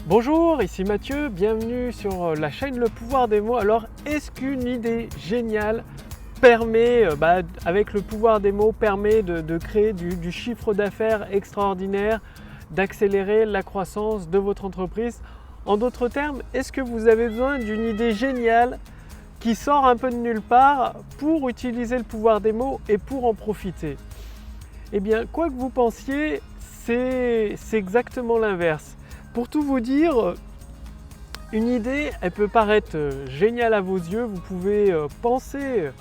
Bonjour, ici Mathieu, bienvenue sur la chaîne Le Pouvoir des mots. Alors, est-ce qu'une idée géniale permet, avec le pouvoir des mots, permet de créer du chiffre d'affaires extraordinaire, d'accélérer la croissance de votre entreprise? En d'autres termes, est-ce que vous avez besoin d'une idée géniale qui sort un peu de nulle part pour utiliser le pouvoir des mots et pour en profiter? Eh bien, quoi que vous pensiez, c'est exactement l'inverse. Pour tout vous dire, une idée, elle peut paraître géniale à vos yeux. Vous pouvez penser,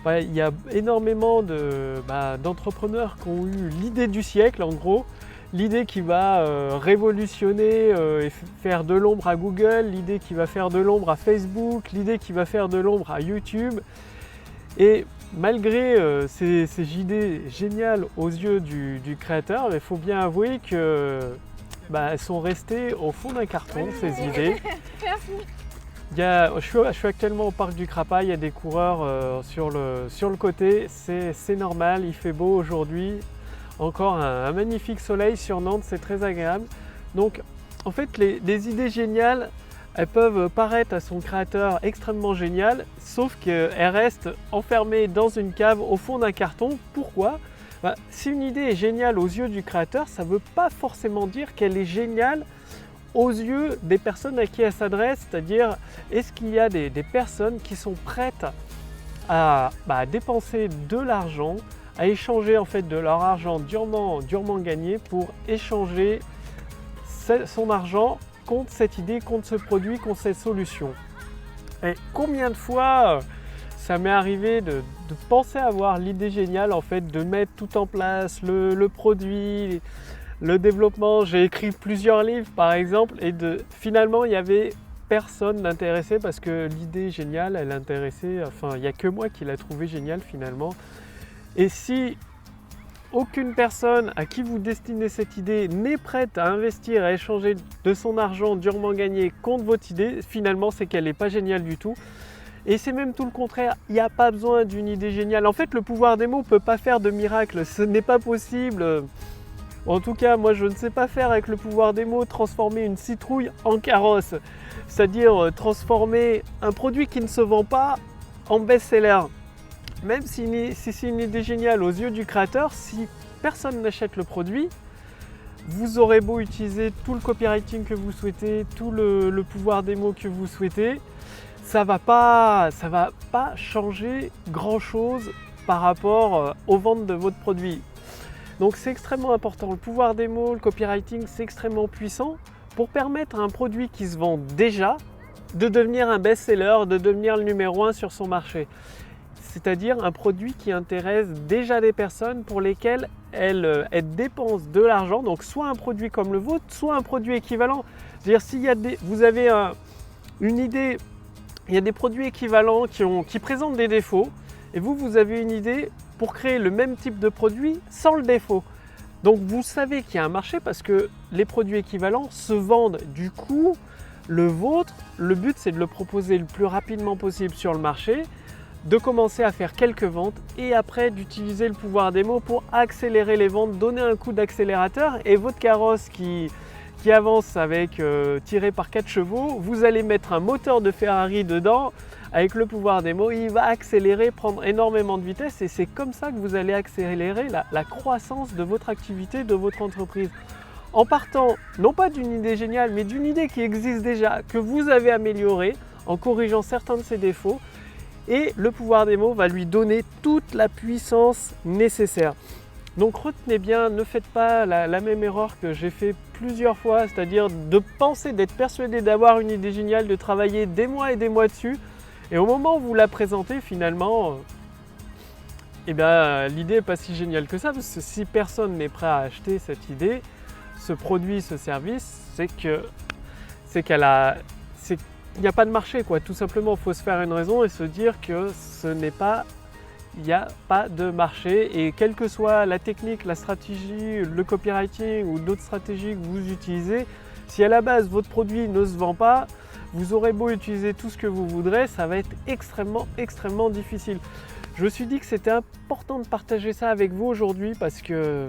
il y a énormément d'entrepreneurs qui ont eu l'idée du siècle, en gros. L'idée qui va révolutionner et faire de l'ombre à Google, l'idée qui va faire de l'ombre à Facebook, l'idée qui va faire de l'ombre à YouTube. Et malgré ces idées géniales aux yeux du créateur, il faut bien avouer que elles sont restées au fond d'un carton, ces idées. Je suis actuellement au parc du Crapa, il y a des coureurs sur le côté, c'est normal, il fait beau aujourd'hui. Encore un magnifique soleil sur Nantes, c'est très agréable. Donc en fait, les idées géniales, elles peuvent paraître à son créateur extrêmement géniales, sauf qu'elles restent enfermées dans une cave au fond d'un carton. Pourquoi ? Si une idée est géniale aux yeux du créateur, ça ne veut pas forcément dire qu'elle est géniale aux yeux des personnes à qui elle s'adresse, c'est-à-dire est-ce qu'il y a des personnes qui sont prêtes à dépenser de l'argent, à échanger en fait de leur argent durement gagné pour échanger son argent contre cette idée, contre ce produit, contre cette solution. Et combien de fois ça m'est arrivé de penser avoir l'idée géniale en fait, de mettre tout en place, le produit, le développement. J'ai écrit plusieurs livres par exemple et finalement il n'y avait personne d'intéressé parce que l'idée géniale, elle intéressait, il n'y a que moi qui l'a trouvée géniale finalement. Et si aucune personne à qui vous destinez cette idée n'est prête à investir, à échanger de son argent durement gagné contre votre idée, finalement c'est qu'elle n'est pas géniale du tout. Et c'est même tout le contraire, il n'y a pas besoin d'une idée géniale. En fait, le pouvoir des mots ne peut pas faire de miracle, ce n'est pas possible. En tout cas, moi je ne sais pas faire avec le pouvoir des mots, transformer une citrouille en carrosse. C'est-à-dire transformer un produit qui ne se vend pas en best-seller. Même si c'est une idée géniale aux yeux du créateur, si personne n'achète le produit, vous aurez beau utiliser tout le copywriting que vous souhaitez, tout le pouvoir des mots que vous souhaitez, ça va pas changer grand-chose par rapport aux ventes de votre produit. Donc c'est extrêmement important. Le pouvoir des mots, le copywriting, c'est extrêmement puissant pour permettre à un produit qui se vend déjà de devenir un best-seller, de devenir le numéro 1 sur son marché. C'est-à-dire un produit qui intéresse déjà des personnes pour lesquelles elles dépensent de l'argent. Donc soit un produit comme le vôtre, soit un produit équivalent. C'est-à-dire si vous avez une idée, il y a des produits équivalents qui présentent des défauts et vous avez une idée pour créer le même type de produit sans le défaut. Donc vous savez qu'il y a un marché parce que les produits équivalents se vendent. Du coup, le vôtre, le but c'est de le proposer le plus rapidement possible sur le marché, de commencer à faire quelques ventes et après d'utiliser le pouvoir des mots pour accélérer les ventes, donner un coup d'accélérateur et votre carrosse qui avance avec tiré par 4 chevaux, vous allez mettre un moteur de Ferrari dedans avec le pouvoir des mots, il va accélérer, prendre énormément de vitesse et c'est comme ça que vous allez accélérer la croissance de votre activité, de votre entreprise. En partant non pas d'une idée géniale mais d'une idée qui existe déjà, que vous avez améliorée en corrigeant certains de ses défauts et le pouvoir des mots va lui donner toute la puissance nécessaire. Donc retenez bien, ne faites pas la même erreur que j'ai fait plusieurs fois, c'est-à-dire de penser, d'être persuadé d'avoir une idée géniale, de travailler des mois et des mois dessus. Et au moment où vous la présentez, finalement, l'idée n'est pas si géniale que ça, parce que si personne n'est prêt à acheter cette idée, ce produit, ce service, c'est qu'il n'y a pas de marché, quoi. Tout simplement, il faut se faire une raison et se dire que il n'y a pas de marché et quelle que soit la technique, la stratégie, le copywriting ou d'autres stratégies que vous utilisez, si à la base votre produit ne se vend pas, vous aurez beau utiliser tout ce que vous voudrez, ça va être extrêmement difficile. Je me suis dit que c'était important de partager ça avec vous aujourd'hui parce que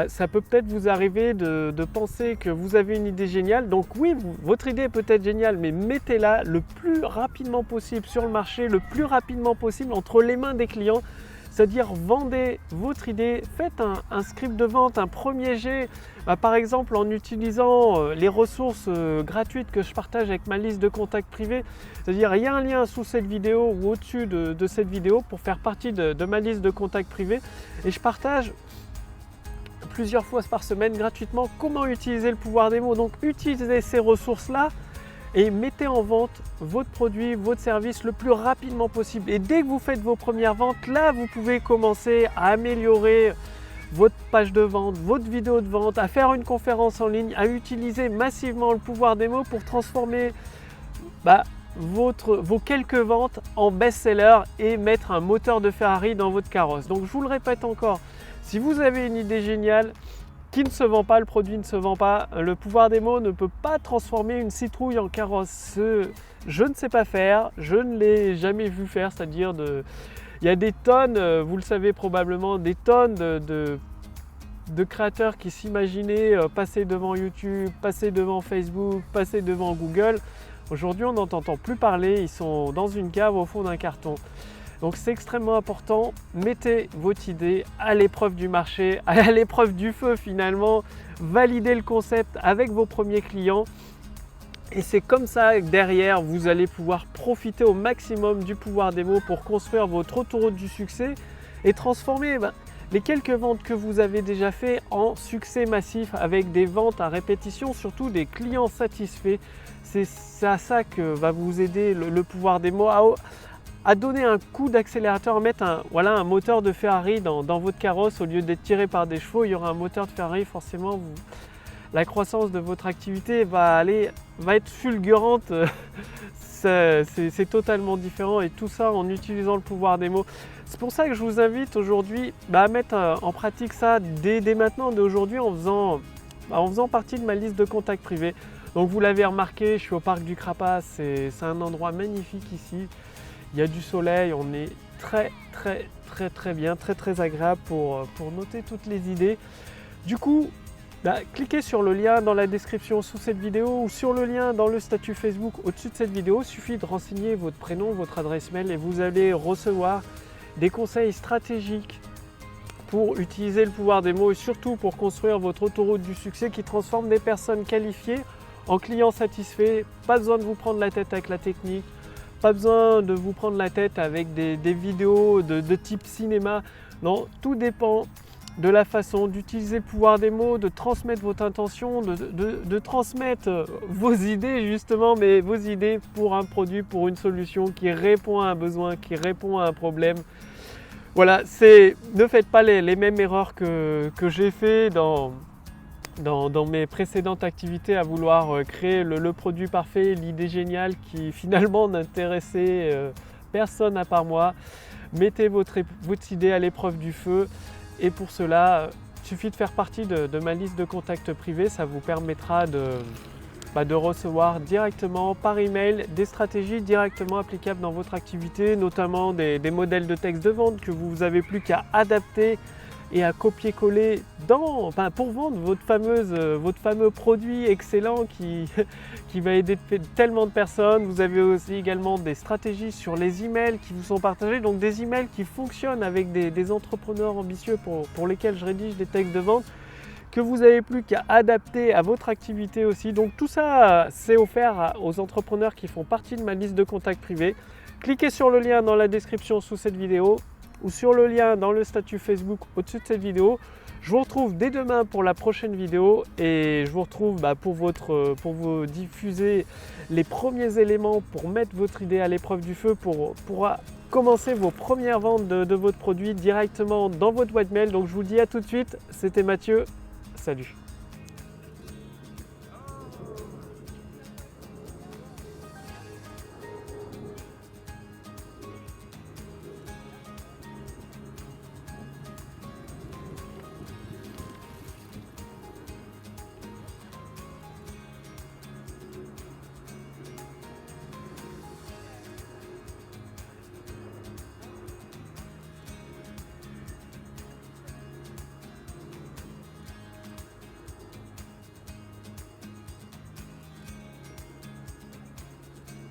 ça peut peut-être vous arriver de penser que vous avez une idée géniale. Donc oui, votre idée est peut-être géniale, mais mettez-la le plus rapidement possible sur le marché, le plus rapidement possible entre les mains des clients. C'est-à-dire vendez votre idée, faites un script de vente, un premier jet, par exemple en utilisant les ressources gratuites que je partage avec ma liste de contacts privés. C'est-à-dire il y a un lien sous cette vidéo ou au-dessus de cette vidéo pour faire partie de ma liste de contacts privés et je partage plusieurs fois par semaine gratuitement comment utiliser le pouvoir des mots. Donc utilisez ces ressources-là et mettez en vente votre produit, votre service le plus rapidement possible. Et dès que vous faites vos premières ventes, là vous pouvez commencer à améliorer votre page de vente, votre vidéo de vente, à faire une conférence en ligne, à utiliser massivement le pouvoir des mots pour transformer vos quelques ventes en best-seller et mettre un moteur de Ferrari dans votre carrosse. Donc je vous le répète encore, si vous avez une idée géniale qui ne se vend pas, le produit ne se vend pas, le pouvoir des mots ne peut pas transformer une citrouille en carrosse. Je ne sais pas faire, je ne l'ai jamais vu faire, c'est-à-dire il y a des tonnes, vous le savez probablement, des tonnes de créateurs qui s'imaginaient passer devant YouTube, passer devant Facebook, passer devant Google. Aujourd'hui, on n'entend plus parler, ils sont dans une cave au fond d'un carton. Donc c'est extrêmement important, mettez votre idée à l'épreuve du marché, à l'épreuve du feu finalement, validez le concept avec vos premiers clients et c'est comme ça que derrière vous allez pouvoir profiter au maximum du pouvoir des mots pour construire votre autoroute du succès et transformer les quelques ventes que vous avez déjà fait en succès massif avec des ventes à répétition, surtout des clients satisfaits. C'est à ça que va vous aider le pouvoir des mots à donner un coup d'accélérateur, à mettre un moteur de Ferrari dans votre carrosse. Au lieu d'être tiré par des chevaux, il y aura un moteur de Ferrari. Forcément, la croissance de votre activité va être fulgurante. C'est totalement différent et tout ça en utilisant le pouvoir des mots. C'est pour ça que je vous invite aujourd'hui à mettre en pratique ça dès maintenant, dès aujourd'hui, en faisant partie de ma liste de contacts privés. Donc vous l'avez remarqué, je suis au parc du Crapas, c'est un endroit magnifique ici. Il y a du soleil, on est très bien, très agréable pour noter toutes les idées. Du coup, cliquez sur le lien dans la description sous cette vidéo ou sur le lien dans le statut Facebook au-dessus de cette vidéo. Il suffit de renseigner votre prénom, votre adresse mail et vous allez recevoir des conseils stratégiques pour utiliser le pouvoir des mots et surtout pour construire votre autoroute du succès qui transforme des personnes qualifiées en clients satisfaits. Pas besoin de vous prendre la tête avec la technique. Pas besoin de vous prendre la tête avec des vidéos de type cinéma. Non, tout dépend de la façon d'utiliser le pouvoir des mots, de transmettre votre intention, de transmettre vos idées justement, mais vos idées pour un produit, pour une solution qui répond à un besoin, qui répond à un problème. Voilà, ne faites pas les mêmes erreurs que j'ai fait dans mes précédentes activités à vouloir créer le produit parfait, l'idée géniale qui finalement n'intéressait personne à part moi. Mettez votre idée à l'épreuve du feu et pour cela, il suffit de faire partie de ma liste de contacts privés. Ça vous permettra de recevoir directement par email des stratégies directement applicables dans votre activité, notamment des modèles de texte de vente que vous n'avez plus qu'à adapter et à copier-coller pour vendre votre fameux produit excellent qui va aider tellement de personnes. Vous avez aussi également des stratégies sur les emails qui vous sont partagés, donc des emails qui fonctionnent avec des entrepreneurs ambitieux pour lesquels je rédige des textes de vente que vous n'avez plus qu'à adapter à votre activité aussi. Donc tout ça, c'est offert aux entrepreneurs qui font partie de ma liste de contacts privés. Cliquez sur le lien dans la description sous cette vidéo ou sur le lien dans le statut Facebook au-dessus de cette vidéo. Je vous retrouve dès demain pour la prochaine vidéo et je vous retrouve pour vous diffuser les premiers éléments pour mettre votre idée à l'épreuve du feu, pour commencer vos premières ventes de votre produit directement dans votre boîte mail. Donc je vous dis à tout de suite, c'était Mathieu, salut.